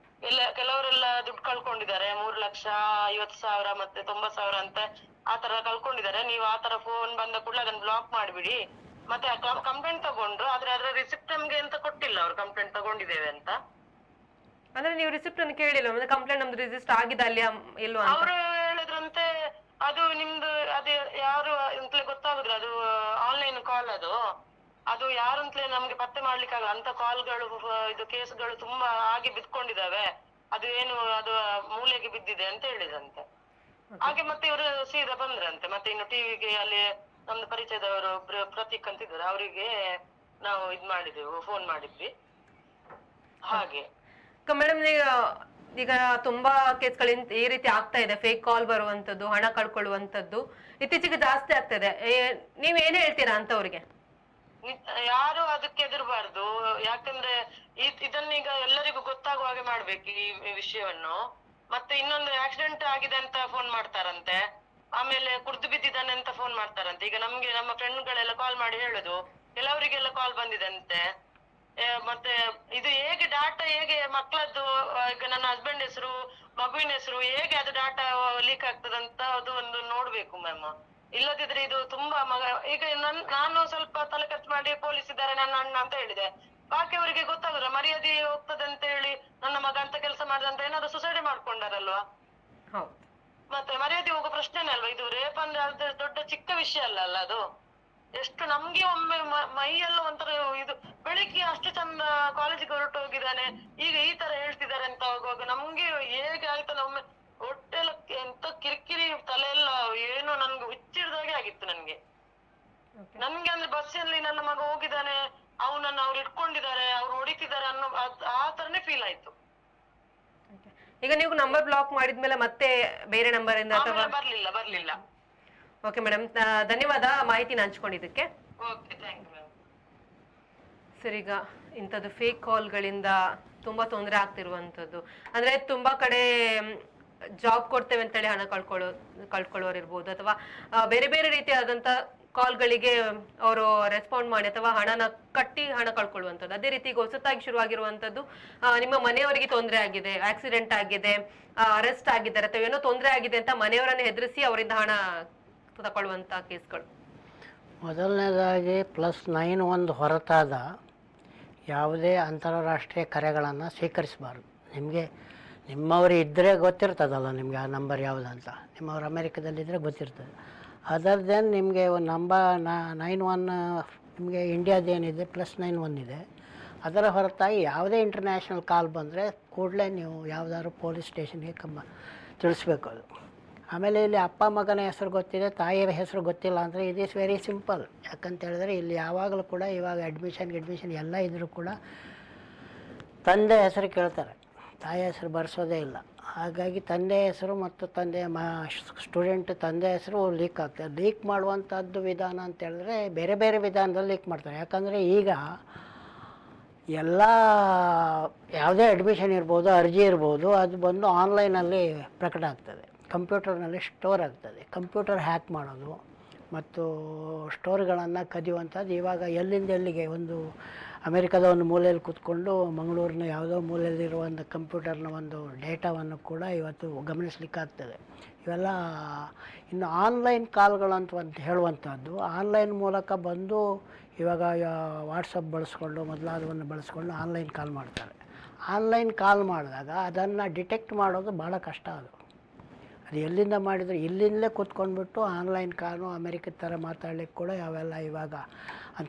ಕೆಲವರೆಲ್ಲ ದುಡ್ಡು ಕಳ್ಕೊಂಡಿದ್ದಾರೆ. 3,50,000 ಮತ್ತೆ 90,000 ಅಂತ ಆತರ ಕಳ್ಕೊಂಡಿದ್ದಾರೆ. ನೀವು ಆತರ ಫೋನ್ ಬಂದ ಕೂಡಲೇ ಅದನ್ನ ಬ್ಲಾಕ್ ಮಾಡ್ಬಿಡಿ. ಮತ್ತೆ ಕಂಪ್ಲೇಂಟ್ ತಗೊಂಡ್ರು, ಆದ್ರೆ ಅದ್ರ ರಿಸಿಪ್ಟ್ ನಮ್ಗೆ ಅಂತ ಕೊಟ್ಟಿಲ್ಲ ಅವ್ರು, ಕಂಪ್ಲೇಂಟ್ ತಗೊಂಡಿದ್ದೇವೆ ಅಂತ. ಅಂದ್ರೆ ನೀವು ರಿಸಿಪ್ಟ್ ಅನ್ನು ಕೇಳಿಲ್ಲ, ಅಂದ್ರೆ ಕಂಪ್ಲೇಂಟ್ ನಮ್ದು ರಿಜಿಸ್ಟರ್ ಆಗಿದೆ ಅಲ್ಲಿ ಇಲ್ವಾ ಅಂತ? ಅವರು ಹೇಳಿದ್ರಂತೆ ಅದು ನಿಮ್ದು ಅದು ಯಾರು ಅಂತಲೇ ಗೊತ್ತಾಗುದಿಲ್ಲ, ಅದು ಆನ್ಲೈನ್ ಕಾಲ್ ಅದು ಯಾರು ಅಂತಲೇ ನಮ್ಗೆ ಪತ್ತೆ ಮಾಡ್ಲಿಕ್ಕೆ ಆಗಲ್ಲ. ಅಂತ ಕಾಲ್ಗಳು ಇದು ಕೇಸ್ಗಳು ತುಂಬಾ ಆಗಿ ಬಿದ್ಕೊಂಡಿದ್ದಾವೆ, ಅದು ಏನು ಅದು ಮೂಲೆಗೆ ಬಿದ್ದಿದೆ ಅಂತ ಹೇಳಿದಂತೆ. ಹಾಗೆ ಮತ್ತೆ ಇವರು ಸೀದಾ ಬಂದ್ರಂತೆ. ಮತ್ತೆ ಇನ್ನು ಟಿವಿಗೆ ಅಲ್ಲಿ ನಮ್ದು ಪರಿಚಯದವರು ಪ್ರತೀಕ್ ಅಂತಿದ್ದಾರೆ, ಅವರಿಗೆ ನಾವು ಇದ್ ಮಾಡಿದೆವು, ಫೋನ್ ಮಾಡಿದ್ವಿ ಹಾಗೆ. ಮೇಡಮ್ ಈಗ ತುಂಬಾ ಕೇಸ್ಗಳು ಈ ರೀತಿ ಆಗ್ತಾ ಇದೆ, ಫೇಕ್ ಕಾಲ್ ಬರುವಂತದ್ದು, ಹಣ ಕಳ್ಕೊಳ್ಳುವಂತದ್ದು ಇತ್ತೀಚೆಗೆ ಜಾಸ್ತಿ ಆಗ್ತಾ ಇದೆ. ನೀವ್ ಏನ್ ಹೇಳ್ತೀರಾ ಅಂತವ್ರಿಗೆ? ಯಾರು ಅದಕ್ಕೆ ಹೆದರ್ಬಾರ್ದು, ಯಾಕಂದ್ರೆ ಇದನ್ನೀಗ ಎಲ್ಲರಿಗೂ ಗೊತ್ತಾಗುವ ಹಾಗೆ ಮಾಡ್ಬೇಕು ಈ ವಿಷಯವನ್ನು. ಮತ್ತೆ ಇನ್ನೊಂದು ಆಕ್ಸಿಡೆಂಟ್ ಆಗಿದೆ ಅಂತ ಫೋನ್ ಮಾಡ್ತಾರಂತೆ, ಆಮೇಲೆ ಕುಡ್ದು ಬಿದ್ದಿದ್ದಾನೆ ಅಂತ ಫೋನ್ ಮಾಡ್ತಾರಂತೆ. ಈಗ ನಮ್ಗೆ ನಮ್ಮ ಫ್ರೆಂಡ್ಗಳೆಲ್ಲ ಕಾಲ್ ಮಾಡಿ ಹೇಳುದು, ಕೆಲವರಿಗೆಲ್ಲ ಕಾಲ್ ಬಂದಿದಂತೆ. ಮತ್ತೆ ಇದು ಹೇಗೆ ಡಾಟಾ ಹೇಗೆ ಮಕ್ಕಳದ್ದು, ಈಗ ನನ್ನ ಹಸ್ಬೆಂಡ್ ಹೆಸರು ಮಗುವಿನ ಹೆಸರು ಹೇಗೆ ಅದು ಡಾಟಾ ಲೀಕ್ ಆಗ್ತದಂತ ಅದು ಒಂದು ನೋಡ್ಬೇಕು ಮ್ಯಾಮ್. ಇಲ್ಲದಿದ್ರೆ ಇದು ತುಂಬಾ ಈಗ ನಾನು ಸ್ವಲ್ಪ ತಲೆ ಖರ್ಚು ಮಾಡಿ ಪೊಲೀಸ್ ಇದ್ದಾರೆ ನನ್ನ ಅಣ್ಣ ಅಂತ ಹೇಳಿದೆ, ಬಾಕಿಯವರಿಗೆ ಗೊತ್ತಾಗುದಿಲ್ಲ, ಮರ್ಯಾದೆ ಹೋಗ್ತದೆ ಅಂತ ಹೇಳಿ ನನ್ನ ಮಗ ಅಂತ ಕೆಲಸ ಮಾಡಿದಂತ ಏನಾದ್ರು ಸುಸೈಡ್ ಮಾಡ್ಕೊಂಡಾರಲ್ವಾ. ಮತ್ತೆ ಮರ್ಯಾದೆ ಹೋಗೋ ಪ್ರಶ್ನೆನೇ ಅಲ್ವಾ ಇದು. ರೇಪ್ ಅಂದ್ರೆ ಅದು ದೊಡ್ಡ ಚಿಕ್ಕ ವಿಷಯ ಅಲ್ಲ ಅದು. ಎಷ್ಟು ನಮ್ಗೆ ಒಮ್ಮೆ ಮೈಯೆಲ್ಲ ಒಂಥರ ಇದು, ಬೆಳಿಗ್ಗೆ ಅಷ್ಟು ಚಂದ ಕಾಲೇಜಿಗೆ ಹೊರಟು ಹೋಗಿದ್ದಾನೆ, ಈಗ ಈ ತರ ಹೇಳ್ತಿದ್ದಾರೆ ಅಂತ ಹೋಗುವಾಗ ನಮ್ಗೆ ಹೇಗೆ ಆಯ್ತಲ್ಲ ಒಮ್ಮೆ ಹೊಟ್ಟೆಲ್ಲ ಎಂತ ಕಿರಿಕಿರಿ, ತಲೆಯೆಲ್ಲ ಏನು ನನ್ಗೆ ಹುಚ್ಚಿಡ್ದಾಗೆ ಆಗಿತ್ತು ನನ್ಗೆ. ಅಂದ್ರೆ ಬಸ್ಸಲ್ಲಿ ನನ್ನ ಮಗ ಹೋಗಿದ್ದಾನೆ, ಅವನನ್ನ ಅವ್ರು ಇಟ್ಕೊಂಡಿದ್ದಾರೆ, ಅವ್ರು ಹೊಡಿತಿದ್ದಾರೆ ಅನ್ನೋ ಆ ತರನೇ ಫೀಲ್ ಆಯ್ತು. ಈಗ ನೀವು ನಂಬರ್ ಬ್ಲಾಕ್ ಮಾಡಿದ್ಮೇಲೆ ಮತ್ತೆ ಬೇರೆ ನಂಬರ್ ಇಂದ ಅಥವಾ ಬರ್ಲಿಲ್ಲ. ಓಕೆ ಮೇಡಮ್, ಧನ್ಯವಾದ ಮಾಹಿತಿನ ಹಂಚ್ಕೊಂಡಿದ್ದಕ್ಕೆ. Okay, thank you ma'am. Sir, ಈಗ ಇಂಥದ್ದು ಫೇಕ್ ಕಾಲ್ಗಳಿಂದ ತುಂಬಾ ತೊಂದರೆ ಆಗ್ತಿರುವಂತದ್ದು, ಅಂದ್ರೆ ತುಂಬಾ ಕಡೆ ಜಾಬ್ ಕೊಡ್ತೇವೆ ಅಂತೇಳಿ ಹಣ ಕಳ್ಕೊಳ್ಳೋರು ಇರ್ಬೋದು, ಅಥವಾ ಬೇರೆ ಬೇರೆ ರೀತಿಯಾದಂತ ಕಾಲ್ಗಳಿಗೆ ಅವರು ರೆಸ್ಪಾಂಡ್ ಮಾಡಿ ಅಥವಾ ಹಣನ ಕಟ್ಟಿ ಹಣ ಕಳ್ಕೊಳ್ಳುವಂಥದ್ದು. ಅದೇ ರೀತಿ ಈಗ ಹೊಸತಾಗಿ ಶುರುವಾಗಿರುವಂತದ್ದು, ನಿಮ್ಮ ಮನೆಯವರಿಗೆ ತೊಂದರೆ ಆಗಿದೆ, ಆಕ್ಸಿಡೆಂಟ್ ಆಗಿದೆ, ಅರೆಸ್ಟ್ ಆಗಿದ್ದಾರೆ ಅಥವಾ ಏನೋ ತೊಂದರೆ ಆಗಿದೆ ಅಂತ ಮನೆಯವರನ್ನ ಹೆದರಿಸಿ ಅವರಿಂದ ಹಣ ತಗೊಳ್ಳುವಂತ ಕೇಸ್ಗಳು. ಮೊದಲನೇದಾಗಿ +91 ಹೊರತಾದ ಯಾವುದೇ ಅಂತಾರಾಷ್ಟ್ರೀಯ ಕರೆಗಳನ್ನು ಸ್ವೀಕರಿಸಬಾರ್ದು. ನಿಮ್ಮವರು ಇದ್ದರೆ ಗೊತ್ತಿರ್ತದಲ್ಲ ನಿಮಗೆ ಆ ನಂಬರ್ ಯಾವುದಂತ, ನಿಮ್ಮವ್ರು ಅಮೇರಿಕಾದಲ್ಲಿದ್ದರೆ ಗೊತ್ತಿರ್ತದೆ. ಅದರ್ ದೆನ್ ನಿಮಗೆ ಒಂದು ನಂಬರ್ 91 ನಿಮಗೆ ಇಂಡಿಯಾದೇನಿದೆ +91 ಇದೆ. ಅದರ ಹೊರತಾಗಿ ಯಾವುದೇ ಇಂಟರ್ನ್ಯಾಷನಲ್ ಕಾಲ್ ಬಂದರೆ ಕೂಡಲೇ ನೀವು ಯಾವುದಾದ್ರು ಪೊಲೀಸ್ ಸ್ಟೇಷನ್ಗೆ ತಿಳಿಸ್ಬೇಕು ಅದು. ಆಮೇಲೆ ಇಲ್ಲಿ ಅಪ್ಪ ಮಗನ ಹೆಸರು ಗೊತ್ತಿದೆ, ತಾಯಿಯ ಹೆಸರು ಗೊತ್ತಿಲ್ಲ ಅಂದರೆ ಇಟ್ ಈಸ್ ವೆರಿ ಸಿಂಪಲ್. ಯಾಕಂತ ಹೇಳಿದ್ರೆ ಇಲ್ಲಿ ಯಾವಾಗಲೂ ಕೂಡ ಇವಾಗ ಅಡ್ಮಿಷನ್ ಎಲ್ಲ ಇದ್ದರೂ ಕೂಡ ತಂದೆ ಹೆಸರು ಕೇಳ್ತಾರೆ, ತಾಯಿ ಹೆಸರು ಬರೆಸೋದೇ ಇಲ್ಲ. ಹಾಗಾಗಿ ತಂದೆ ಹೆಸರು ಮತ್ತು ಸ್ಟೂಡೆಂಟ್ ತಂದೆ ಹೆಸರು ಲೀಕ್ ಆಗ್ತದೆ. ಲೀಕ್ ಮಾಡುವಂಥದ್ದು ವಿಧಾನ ಅಂತ ಹೇಳಿದ್ರೆ ಬೇರೆ ಬೇರೆ ವಿಧಾನದಲ್ಲಿ ಲೀಕ್ ಮಾಡ್ತಾರೆ. ಯಾಕಂದರೆ ಈಗ ಎಲ್ಲ ಯಾವುದೇ ಅಡ್ಮಿಷನ್ ಇರ್ಬೋದು, ಅರ್ಜಿ ಇರ್ಬೋದು, ಅದು ಬಂದು ಆನ್ಲೈನಲ್ಲಿ ಪ್ರಕಟ ಆಗ್ತದೆ, ಕಂಪ್ಯೂಟರ್ನಲ್ಲಿ ಸ್ಟೋರ್ ಆಗ್ತದೆ. ಕಂಪ್ಯೂಟರ್ ಹ್ಯಾಕ್ ಮಾಡೋದು ಮತ್ತು ಸ್ಟೋರ್ಗಳನ್ನು ಕದಿಯುವಂಥದ್ದು ಇವಾಗ ಎಲ್ಲಿಂದ ಎಲ್ಲಿಗೆ, ಒಂದು ಅಮೆರಿಕದ ಒಂದು ಮೂಲೆಯಲ್ಲಿ ಕೂತ್ಕೊಂಡು ಮಂಗಳೂರಿನ ಯಾವುದೋ ಮೂಲೆಯಲ್ಲಿರುವಂಥ ಕಂಪ್ಯೂಟರ್ನ ಒಂದು ಡೇಟಾವನ್ನು ಕೂಡ ಇವತ್ತು ಗಮನಿಸಲಿಕ್ಕಾಗ್ತದೆ. ಇವೆಲ್ಲ ಇನ್ನು ಆನ್ಲೈನ್ ಕಾಲ್ಗಳು ಅಂತ ಹೇಳುವಂಥದ್ದು ಆನ್ಲೈನ್ ಮೂಲಕ ಬಂದು ಇವಾಗ ವಾಟ್ಸಪ್ ಬಳಸ್ಕೊಂಡು ಮೊದಲಾದವನ್ನು ಬಳಸ್ಕೊಂಡು ಆನ್ಲೈನ್ ಕಾಲ್ ಮಾಡ್ತಾರೆ. ಆನ್ಲೈನ್ ಕಾಲ್ ಮಾಡಿದಾಗ ಅದನ್ನು ಡಿಟೆಕ್ಟ್ ಮಾಡೋದು ಭಾಳ ಕಷ್ಟ. ಅದು ಎಲ್ಲಿಂದ ಮಾಡಿದರೆ ಇಲ್ಲಿಂದಲೇ ಕೂತ್ಕೊಂಡ್ಬಿಟ್ಟು ಆನ್ಲೈನ್ ಕಾಲು ಅಮೆರಿಕದ ಥರ ಮಾತಾಡ್ಲಿಕ್ಕೆ ಕೂಡ ಅವೆಲ್ಲ ಇವಾಗ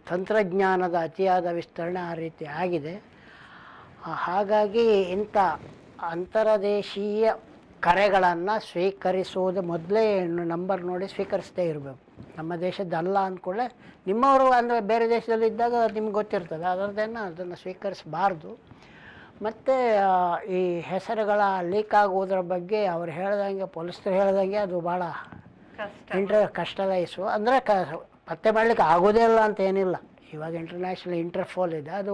ತಂತ್ರಜ್ಞಾನದ ಅತಿಯಾದ ವಿಸ್ತರಣೆ ಆ ರೀತಿ ಆಗಿದೆ. ಹಾಗಾಗಿ ಇಂಥ ಅಂತರ್ದೇಶೀಯ ಕರೆಗಳನ್ನು ಸ್ವೀಕರಿಸುವುದು ಮೊದಲೇ ನಂಬರ್ ನೋಡಿ ಸ್ವೀಕರಿಸದೇ ಇರಬೇಕು. ನಮ್ಮ ದೇಶದ್ದಲ್ಲ ಅಂದ್ಕೊಳ್ಳೆ ನಿಮ್ಮವರು ಅಂದರೆ ಬೇರೆ ದೇಶದಲ್ಲಿದ್ದಾಗ ನಿಮ್ಗೆ ಗೊತ್ತಿರ್ತದೆ, ಅದನ್ನು ಸ್ವೀಕರಿಸಬಾರ್ದು. ಮತ್ತು ಈ ಹೆಸರುಗಳ ಲೀಕ್ ಆಗುವುದರ ಬಗ್ಗೆ ಅವ್ರು ಹೇಳ್ದಂಗೆ, ಪೊಲೀಸರು ಹೇಳ್ದಂಗೆ ಅದು ಭಾಳ ಕಷ್ಟದ ಇಸು. ಅಂದರೆ ಪತ್ತೆ ಮಾಡಲಿಕ್ಕೆ ಆಗೋದೇ ಇಲ್ಲ ಅಂತ ಏನಿಲ್ಲ. ಇವಾಗ ಇಂಟರ್ನ್ಯಾಷನಲ್ ಇಂಟರ್ಪೋಲ್ ಇದೆ, ಅದು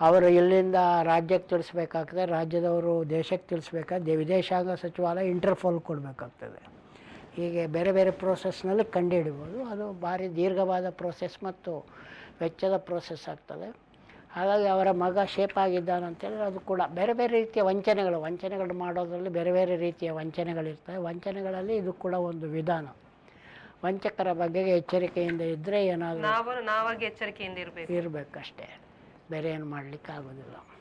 ಅವರು ಇಲ್ಲಿಂದ ರಾಜ್ಯಕ್ಕೆ ತಿಳಿಸ್ಬೇಕಾಗ್ತದೆ, ರಾಜ್ಯದವರು ದೇಶಕ್ಕೆ ತಿಳಿಸ್ಬೇಕಾದ್ರೆ ವಿದೇಶಾಂಗ ಸಚಿವಾಲಯ ಇಂಟರ್ಪೋಲ್ ಕೊಡಬೇಕಾಗ್ತದೆ. ಹೀಗೆ ಬೇರೆ ಬೇರೆ ಪ್ರೋಸೆಸ್ನಲ್ಲಿ ಕಂಡುಹಿಡಿಬೋದು. ಅದು ಭಾರಿ ದೀರ್ಘವಾದ ಪ್ರೋಸೆಸ್ ಮತ್ತು ವೆಚ್ಚದ ಪ್ರೋಸೆಸ್ ಆಗ್ತದೆ. ಹಾಗಾಗಿ ಅವರ ಮಗ ಶೇಪ್ ಆಗಿದ್ದಾನಂತೇಳಿ ಅದು ಕೂಡ ಬೇರೆ ಬೇರೆ ರೀತಿಯ ವಂಚನೆಗಳು ಮಾಡೋದರಲ್ಲಿ ಬೇರೆ ಬೇರೆ ರೀತಿಯ ವಂಚನೆಗಳಿರ್ತವೆ. ವಂಚನೆಗಳಲ್ಲಿ ಇದು ಕೂಡ ಒಂದು ವಿಧಾನ. ವಂಚಕರ ಬಗ್ಗೆ ಎಚ್ಚರಿಕೆಯಿಂದ ಇದ್ದರೆ ಏನಾದರೂ ನಾವಾಗಿ ಎಚ್ಚರಿಕೆಯಿಂದ ಇರಬೇಕು. ಇರಬೇಕಷ್ಟೇ, ಬೇರೆ ಏನು ಮಾಡಲಿಕ್ಕೆ ಆಗೋದಿಲ್ಲ.